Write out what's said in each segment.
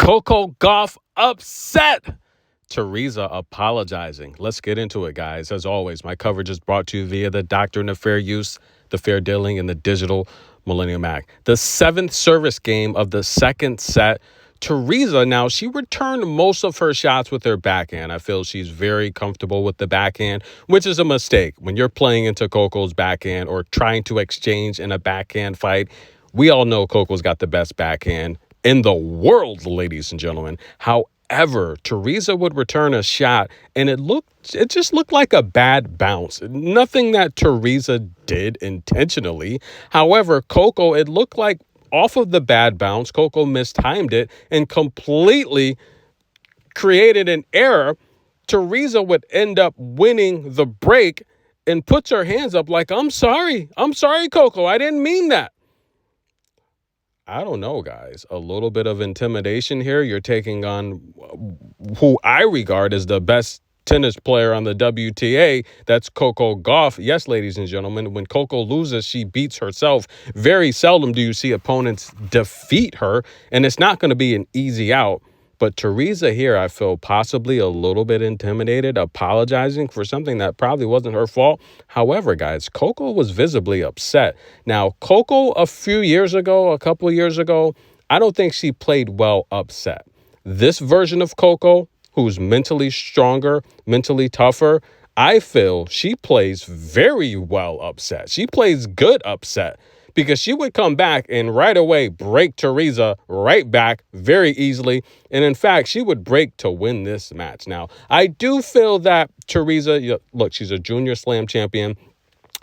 Coco Gauff upset. Teresa apologizing. Let's get into it, guys. As always, my coverage is brought to you via the Doctrine of Fair Use, the Fair Dealing, and the Digital Millennium Act. The seventh service game of the second set. Teresa, now, she returned most of her shots with her backhand. I feel she's very comfortable with the backhand, which is a mistake. When you're playing into Coco's backhand or trying to exchange in a backhand fight, we all know Coco's got the best backhand in the world, ladies and gentlemen. However, Teresa would return a shot and it just looked like a bad bounce. Nothing that Teresa did intentionally. However, Coco, it looked like off of the bad bounce, Coco mistimed it and completely created an error. Teresa would end up winning the break and puts her hands up like, I'm sorry, Coco, I didn't mean that. I don't know, guys. A little bit of intimidation here. You're taking on who I regard as the best tennis player on the WTA. That's Coco Gauff. Yes, ladies and gentlemen, when Coco loses, she beats herself. Very seldom do you see opponents defeat her, and it's not going to be an easy out. But Teresa here, I feel possibly a little bit intimidated, apologizing for something that probably wasn't her fault. However, guys, Coco was visibly upset. Now, Coco a couple of years ago, I don't think she played well upset. This version of Coco, who's mentally stronger, mentally tougher, I feel she plays very well upset. She plays good upset. Because she would come back and right away break Teresa right back very easily. And in fact, she would break to win this match. Now, I do feel that Teresa, look, she's a junior slam champion,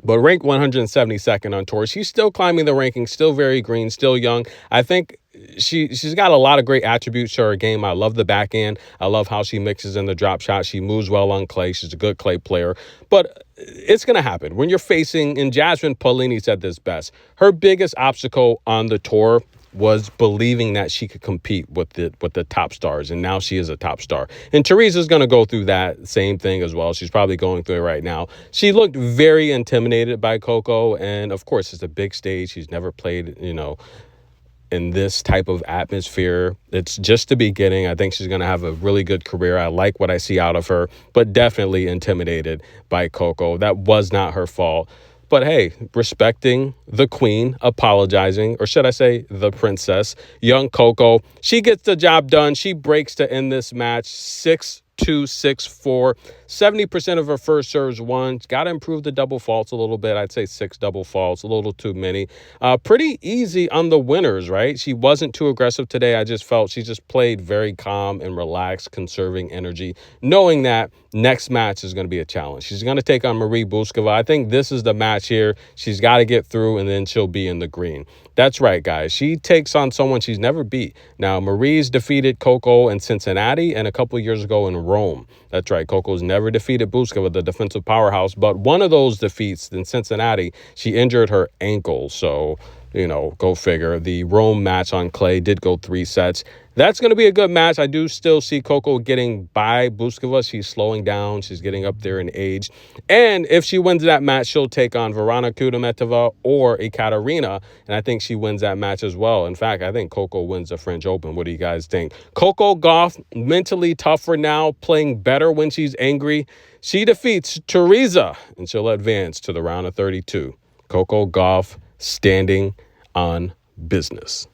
but ranked 172nd on tour. She's still climbing the rankings, still very green, still young. I think she's got a lot of great attributes to her game. I love the backhand. I love how she mixes in the drop shot. She moves well on clay. She's a good clay player. But it's going to happen. When you're facing, and Jasmine Paolini said this best, her biggest obstacle on the tour was believing that she could compete with the top stars, and now she is a top star. And Teresa's going to go through that same thing as well. She's probably going through it right now. She looked very intimidated by Coco, and of course, it's a big stage. She's never played, in this type of atmosphere. It's just the beginning. I think she's going to have a really good career. I like what I see out of her, but definitely intimidated by Coco. That was not her fault. But hey, respecting the queen, apologizing, or should I say the princess, young Coco, she gets the job done. She breaks to end this match 6-2, 6-4. 70% of her first serves won. Got to improve the double faults a little bit. I'd say 6 double faults, a little too many. Pretty easy on the winners, right? She wasn't too aggressive today. I just felt she just played very calm and relaxed, conserving energy, knowing that next match is going to be a challenge. She's going to take on Marie Bouzkova. I think this is the match here. She's got to get through, and then she'll be in the green. That's right, guys. She takes on someone she's never beat. Now, Marie's defeated Coco in Cincinnati and a couple of years ago in Rome. That's right. Coco's never defeated Bouzkova, the defensive powerhouse. But one of those defeats in Cincinnati, she injured her ankle. So, go figure. The Rome match on clay did go 3 sets. That's going to be a good match. I do still see Coco getting by Bouzkova. She's slowing down. She's getting up there in age. And if she wins that match, she'll take on Verona Kudermetova or Ekaterina. And I think she wins that match as well. In fact, I think Coco wins the French Open. What do you guys think? Coco Gauff, mentally tougher now, playing better when she's angry. She defeats Teresa, and she'll advance to the round of 32. Coco Gauff standing on business.